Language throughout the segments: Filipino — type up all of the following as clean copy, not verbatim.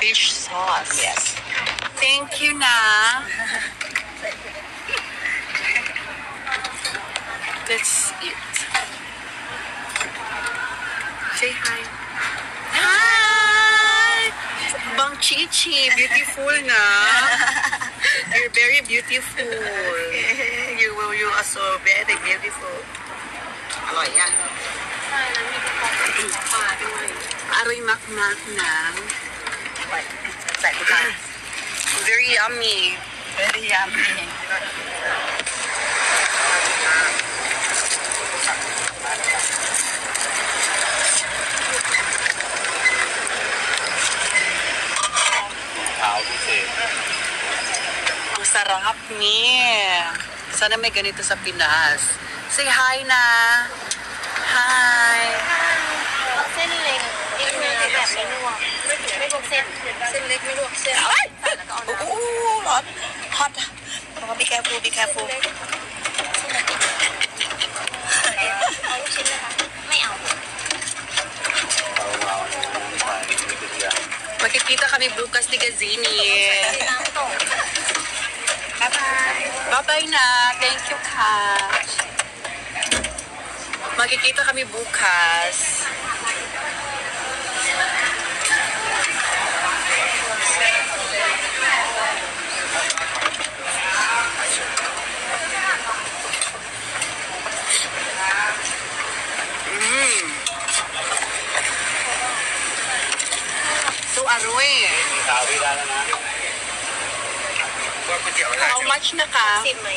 fish sauce. Yes. Thank you na. That's it. Say hi. Hi! Bang Chichi, beautiful na. You're very beautiful. You are so very beautiful. อร่อยยัง Aroy makmak na. ใส่ทุกอย่าง Very yummy. very yummy ขาวพิเศษ Ang sarap ni. Sana may ganito sa Pinas. Say hi na. Hi. เส้นเล็กอีกเนื้อแบบไม่ลวกไม่ลวกเส้นเล็กไม่ลวกเส้นแล้วก็เอาน้ำ โอ้ร้อนฮอตbe careful be careful เอาลูกชิ้นเลยค่ะไม่เอา เราไม่ใส่ไม่เป็นอย่าง Magkikita kami bukas ni Gazini. น้ำตก บ๊ายบาย Bye-bye na. Thank you, Kat. Magkikita kami bukas. So, Aroy, มีขาวพี่ได้แล้วนะว่าก๋วยเตี๋ยว how much na ka? ชิมไหม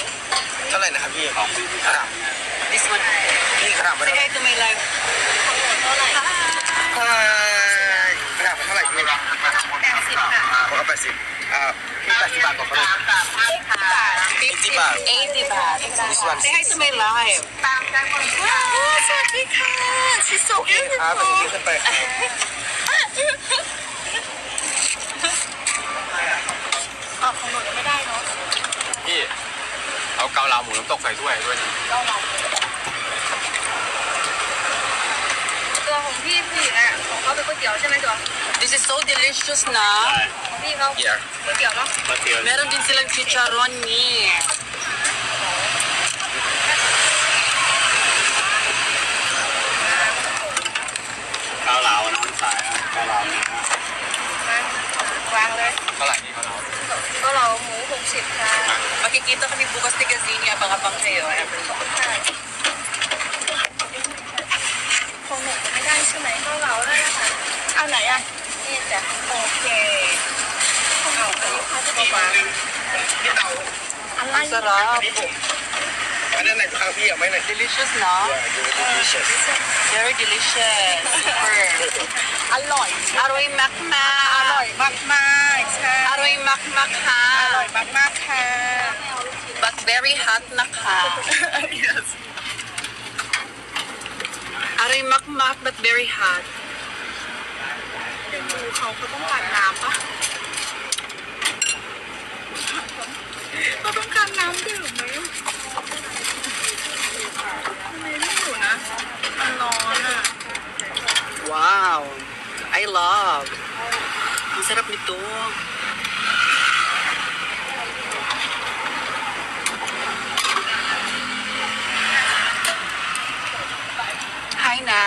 เท่าไหร่นะครับพี่ ของพี่ขาว This one. นี่ขนาดมัน Say hi to my live. เท่าไหร่ ขนาดมันเท่าไหร่พี่ 80ค่ะ ผมเอา80พี่80 บาทบอกเขาเลย 50 baht. 80 baht. This one Say hi to my live. ตามกันหมดค่ะ Oh, sorry, Kat. She's so ครับไป beautiful. ยืนขึ้นไป ออกของหนูยังไม่ได้เนาะ พี่เอาเกาเหลาหมูน้ำตกใส่ถ้วยด้วยนะ ตัวของพี่ผู้หญิงอ่ะของเขาเป็นก๋วยเตี๋ยวใช่ไหมตัว This is so delicious na. ของพี่เขา Yeah ก๋วยเตี๋ยวเนาะ ก๋วยเตี๋ยว Meron din silang chicharon ni. เกาเหลาน้ำใสเกาเหลานะ วางเลย เท่าไหร่นี่เกาเหลา ก็เราหมู60ค่ะ Makikita kami bukas ni Gazini. Abang-abang kayo, everyone. ของหนูจะไม่ได้ใช่ไหมก็เราได้นะคะเอาไหนอ่ะนี่จ้ะโอเคของหนูอันนี้เขาจะบอกว่าอะไร Ang sarap. อันนั้นไหนครับพี่เอาไหมไหน Delicious na. delicious Very delicious. Super. อร่อย Aroy makmak. อร่อยมากมากๆใช่ Aroy makmak อร่อย ha. มากมากๆค่ะ But very hot na ka. yes Aroy makmak but very hot. เป็นหมูเขาต้องการน้ำปะเขาต้องการน้ำดื่มไหมทำไมไม่อยู่นะมันร้อนอ่ะ Wow. I love. Ang sarap nito. Hi na.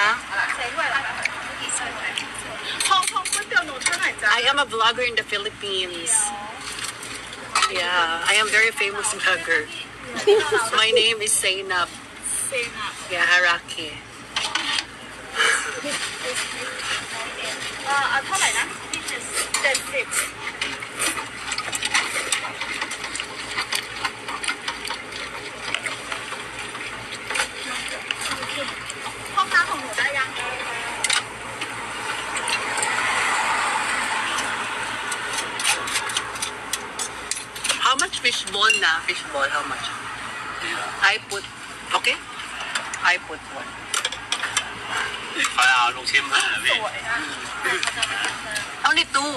ใส่ด้วยอะไรใส่ด้วยห้องก๋วยเตี๋ยวหนูเท่าไหร่จ๊ะ I am a vlogger in the Philippines. Yeah, I am very famous vlogger. My name is Zainab. เซนอ่ะ Yeah, Haraki. เอาเท่าไหร่นะ70ห้องน้ำของหนูได้ยัง How much fish ball na? Fish ball, how much? I put, okay? I put one. เขาเอาลูกชิ้นมาพี่ สวยนะ Only two.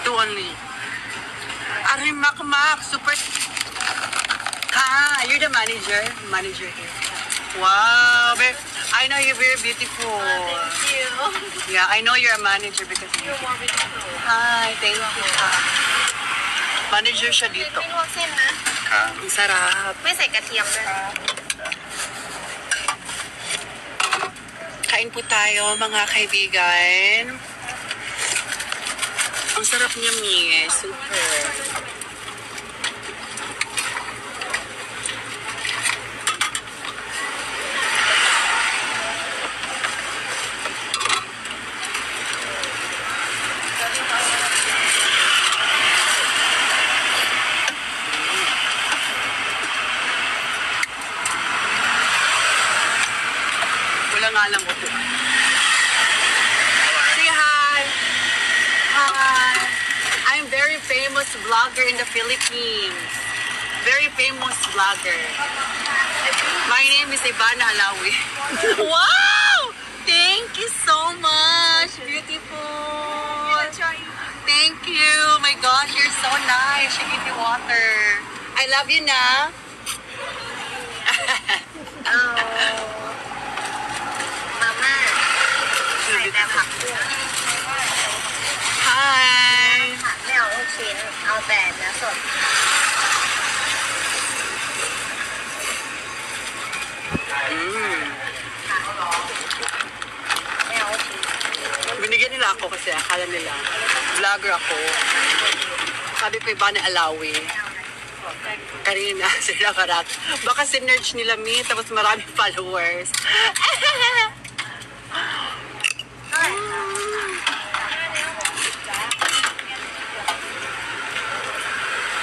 Two only. Aray, Mak, super. Ha, you're the manager? Manager here. Wow, I know you're very beautiful. Thank you. Yeah, I know you're a manager because You're more beautiful. Hi, thank you. Manager siya dito.ไม่ลวกเส้นนะ Ang sarap. ไม่ใส่กระเทียมด้วยนะ Kain po tayo, mga kaibigan. Ang sarap niya, Mi. Super. Wala nga lang upo. Say hi. Hi. I'm very famous vlogger in the Philippines. Very famous vlogger. My name is Ivana Alawi. Wow! Thank you so much. Beautiful. Thank you. My gosh, you're so nice. She gave me water. I love you na. เอามาม่าใส่แต่ผักบุ้ง Hi. ผักไม่เอาลูกชิ้น เอาแต่เนื้อสด Mm. ไม่เอาลูกชิ้น Binigyan nila ako kasi akala nila vlogger ako. Sabi ko iba na Alawi. Kanina, sila karat. Baka sinerge nila Mi, tapos maraming followers.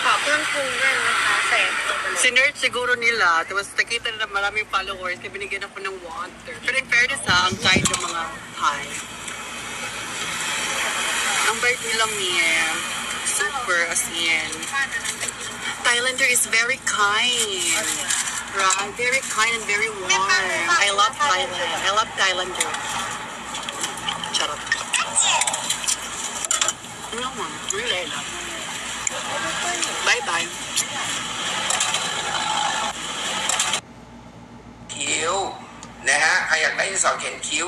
ขอเครื่องปรุงด้วยนะคะใส่ลงไปเลย Sinerge siguro nila, tapos nakita nila maraming followers, kaya binigyan ako ng water. Pero in fairness ha, ang kahit ng mga hi. Ang bait nila Mi, super as in. Thailander is very kind. Right? Very kind and very warm. I love Thailand. I love Thailander. Shut up. No, Mom. Really, I love. Bye-bye. คิ้วนะฮะใครอยากได้ดินสอเขียนคิ้ว